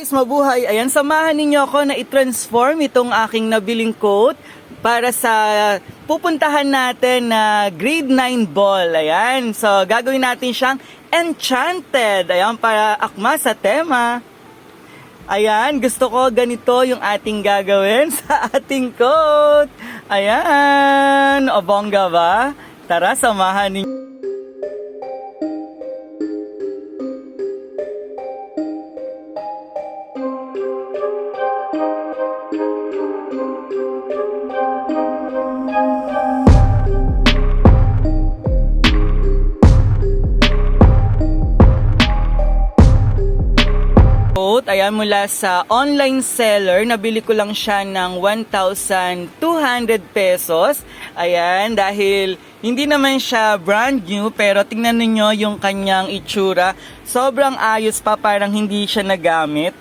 Guys, mabuhay. Ayan, samahan ninyo ako na i-transform itong aking nabiling coat para sa pupuntahan natin na grade 9 ball. Ayan, so gagawin natin siyang enchanted. Ayan, para akma sa tema. Ayan, gusto ko ganito yung ating gagawin sa ating coat. Ayan, o bongga ba? Tara, samahan ninyo. Ayan, mula sa online seller, nabili ko lang siya ng 1,200 pesos. Ayan, dahil hindi naman siya brand new, pero tingnan niyo yung kanyang itsura. Sobrang ayos pa, parang hindi siya nagamit.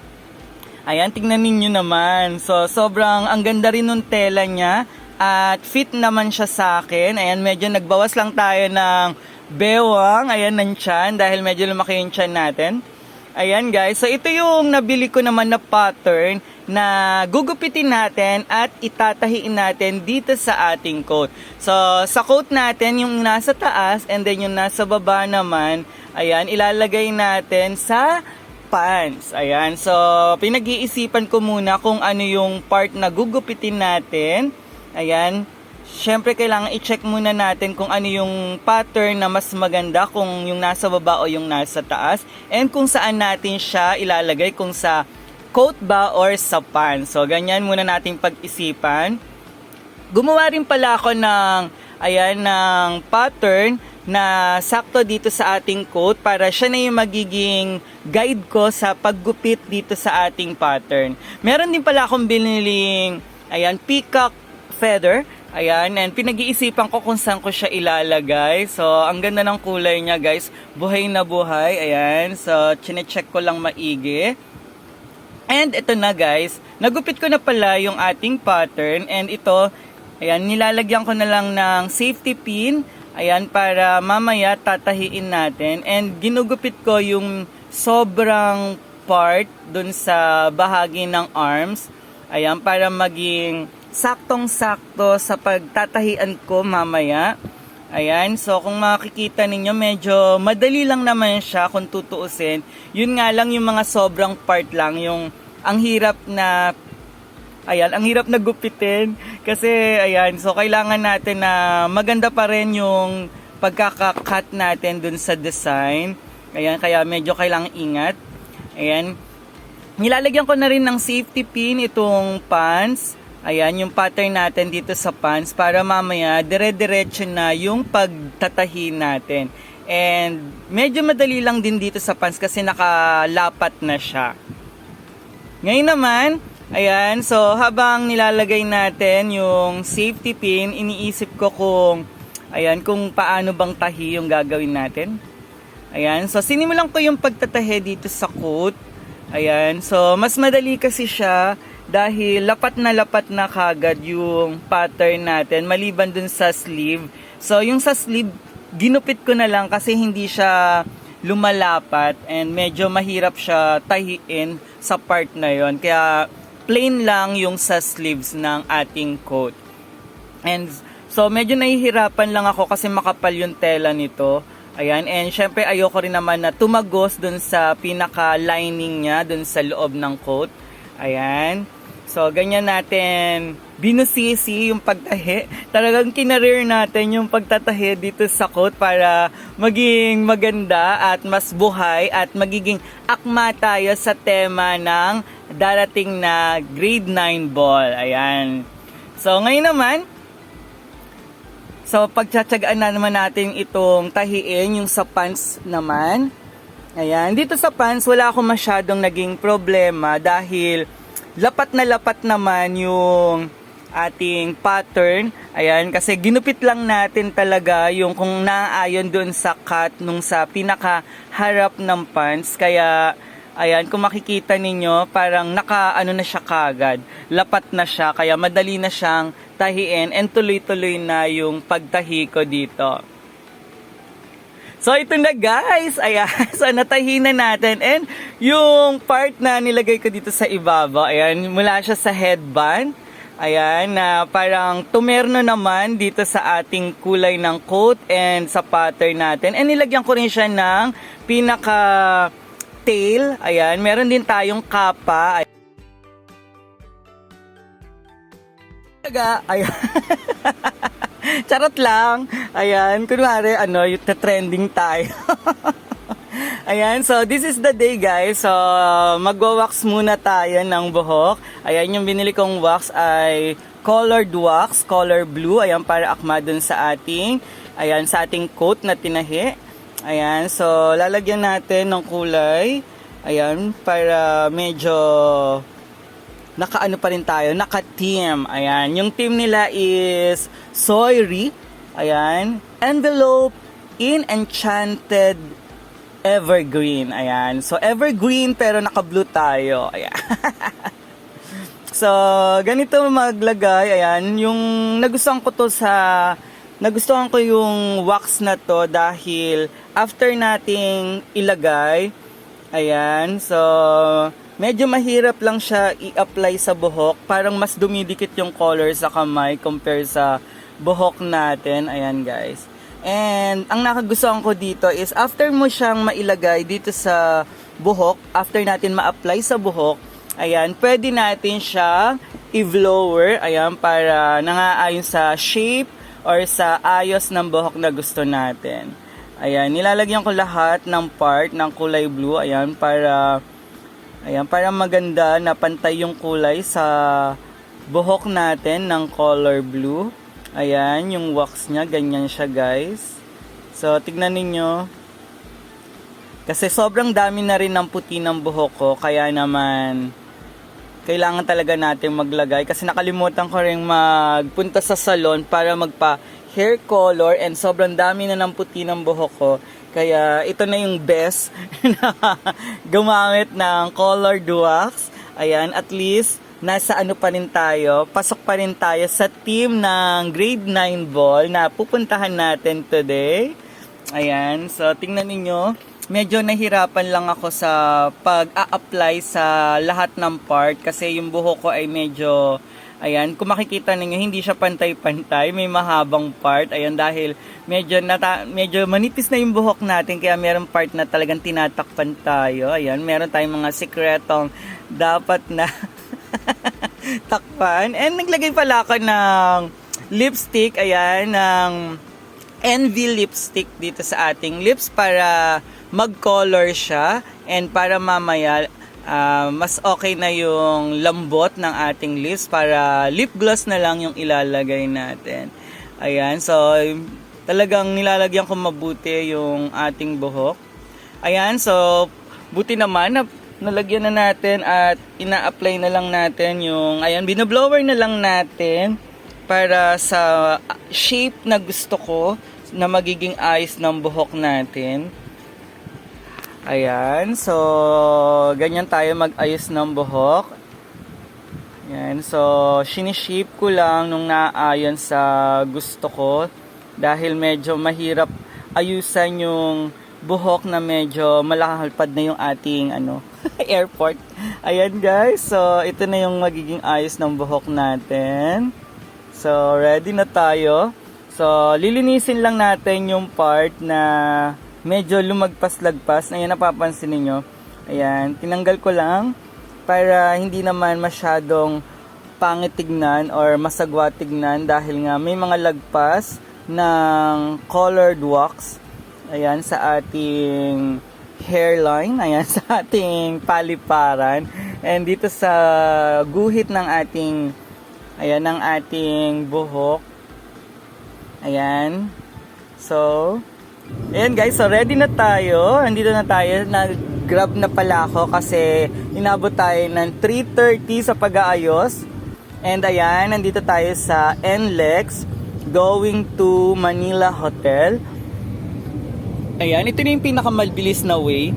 Ayan, tingnan niyo naman. So, sobrang ang ganda rin ng tela niya at fit naman siya sa akin. Ayan, medyo nagbawas lang tayo ng bewang. Ayan, ng tiyan dahil medyo lumaki yung tiyan natin. Ayan guys, so ito yung nabili ko naman na pattern na gugupitin natin at itatahiin natin dito sa ating coat. So sa coat natin, yung nasa taas and then yung nasa baba naman, ayan, ilalagay natin sa pants. Ayan, so pinag-iisipan ko muna kung ano yung part na gugupitin natin. Ayan. Siyempre, kailangan i-check muna natin kung ano yung pattern na mas maganda, kung yung nasa baba o yung nasa taas. And kung saan natin siya ilalagay, kung sa coat ba or sa pants. So, ganyan muna natin pag-isipan. Gumawa rin pala ako ng, ayan, ng pattern na sakto dito sa ating coat para siya na yung magiging guide ko sa paggupit dito sa ating pattern. Meron din pala akong biniling, ayan, peacock feather. Ayan, and pinag-iisipan ko kung saan ko siya ilalagay. So, ang ganda ng kulay niya guys. Buhay na buhay. Ayan, so chine-check ko lang maigi. And ito na guys, nagupit ko na pala yung ating pattern. And ito, ayan, nilalagyan ko na lang ng safety pin. Ayan, para mamaya tatahiin natin. And ginugupit ko yung sobrang part dun sa bahagi ng arms. Ayan, para maging saktong-sakto sa pagtatahian ko mamaya. Ayan, so kung makikita ninyo, medyo madali lang naman siya kung tutuusin. Yun nga lang yung mga sobrang part lang, yung ang hirap na, ayan, ang hirap na gupitin. Kasi, ayan, so kailangan natin na maganda pa rin yung pagkakakat natin dun sa design. Ayan, kaya medyo kailangan ingat. Ayan, nilalagyan ko na rin ng safety pin itong pants. Ayan, yung pattern natin dito sa pants para mamaya dire-diretso na yung pagtatahi natin. And medyo madali lang din dito sa pants kasi nakalapat na siya. Ngayon naman, ayan, so habang nilalagay natin yung safety pin, iniisip ko kung, ayan, kung paano bang tahi yung gagawin natin. Ayan, so sinimulan ko yung pagtatahi dito sa coat. Ayan, so mas madali kasi siya dahil lapat na kagad yung pattern natin maliban dun sa sleeve. So yung sa sleeve, ginupit ko na lang kasi hindi siya lumalapat and medyo mahirap siya tahiin sa part na yon. Kaya plain lang yung sa sleeves ng ating coat. And so medyo nahihirapan lang ako kasi makapal yung tela nito. Ayan, and syempre ayoko rin naman na tumagos dun sa pinaka-lining niya dun sa loob ng coat. Ayan. So, ganyan natin binusisi yung pagtahi. Talagang kinareer natin yung pagtatahi dito sa coat para maging maganda at mas buhay at magiging akma tayo sa tema ng darating na grade 9 ball. Ayan. So, ngayon naman, so pagtsatsagaan na naman natin itong tahiin yung sa pants naman. Ayan. Dito sa pants, wala akong masyadong naging problema dahil lapat naman yung ating pattern. Ayan, kasi ginupit lang natin talaga yung kung naaayon doon sa cut nung sa pinakaharap ng pants. Kaya, ayan, kung makikita ninyo, parang naka-ano na siya kagad. Lapat na siya, kaya madali na siyang tahiin and tuloy-tuloy na yung pagtahi ko dito. So ito na guys, ayan, so natahinan natin and yung part na nilagay ko dito sa ibabaw, ayan, mula siya sa headband, ayan, na parang tumerno naman dito sa ating kulay ng coat and sa pattern natin. And nilagyan ko rin siya ng pinaka tail, ayan, meron din tayong kapa, ayan. Charot lang. Ayan, kunwari, yung trending tayo. Ayan, so this is the day guys. So, magwa-wax muna tayo ng buhok. Ayan, yung binili kong wax ay colored wax, color blue. Ayan, para akma dun sa ating, sa ating coat na tinahi. Ayan, so lalagyan natin ng kulay. Ayan, para medyo naka-ano pa rin tayo, naka-team. Ayan, yung team nila is Soyri. Ayan, envelope in enchanted evergreen. Ayan, so evergreen pero naka-blue tayo. Ayan. So, ganito maglagay. Ayan, yung nagustuhan ko yung wax na to dahil after nating ilagay, ayan, so medyo mahirap lang siya i-apply sa buhok. Parang mas dumidikit yung color sa kamay compare sa buhok natin. Ayan guys. And ang nakagustuhan ko dito is after mo siyang mailagay dito sa buhok, after natin ma-apply sa buhok, ayan, pwede natin siya i-blower, ayan, para nangaayon sa shape or sa ayos ng buhok na gusto natin. Ayan, nilalagyan ko lahat ng part ng kulay blue, ayan, para maganda na pantay yung kulay sa buhok natin ng color blue. Ayan, yung wax niya, ganyan siya guys. So, tignan ninyo. Kasi sobrang dami na rin ng puti ng buhok ko, kaya naman kailangan talaga natin maglagay. Kasi nakalimutan ko rin magpunta sa salon para magpa hair color and sobrang dami na ng puti ng buhok ko. Kaya ito na yung best na gumamit ng colored wax. Ayan, at least nasa ano pa rin tayo, pasok pa rin tayo sa team ng grade 9 ball na pupuntahan natin today. Ayan, so tingnan niyo, medyo nahirapan lang ako sa pag-a-apply sa lahat ng part kasi yung buhok ko ay medyo, ayan, kung makikita ninyo, hindi siya pantay-pantay, may mahabang part. Ayan, dahil medyo manipis na yung buhok natin, kaya meron part na talagang tinatakpan tayo. Ayan, meron tayong mga sikretong dapat na takpan. And naglagay pala ako ng lipstick, ayan, ng NV lipstick dito sa ating lips para mag-color siya and para mamaya mas okay na yung lambot ng ating lips para lip gloss na lang yung ilalagay natin. Ayan, so talagang nilalagyan ko mabuti yung ating buhok. Ayan, so buti naman na nalagyan na natin at ina-apply na lang natin yung, ayan, binoblower na lang natin para sa shape na gusto ko na magiging ayos ng buhok natin. Ayan, so ganyan tayo mag-ayos ng buhok. Ayan, so sinishape ko lang nung naayon sa gusto ko dahil medyo mahirap ayusan yung buhok na medyo malakalpad na yung ating airport. Ayan guys, so ito na yung magiging ayos ng buhok natin. So ready na tayo. So lilinisin lang natin yung part na medyo lumagpas-lagpas. Ayan, napapansin niyo. Ayan, tinanggal ko lang para hindi naman masyadong pangit tignan or masagwa tignan dahil nga may mga lagpas ng colored wax. Ayan, sa ating hairline. Ayan, sa ating paliparan. And dito sa guhit ng ating, ayan, ng ating buhok. Ayan. So, ayan guys, so ready na tayo. Nandito na tayo. Nag-grab na pala ako kasi inabot tayo ng 3:30 sa pag-aayos. And ayan, nandito tayo sa NLEX going to Manila Hotel. Ayan, ito na yung pinakamabilis na way.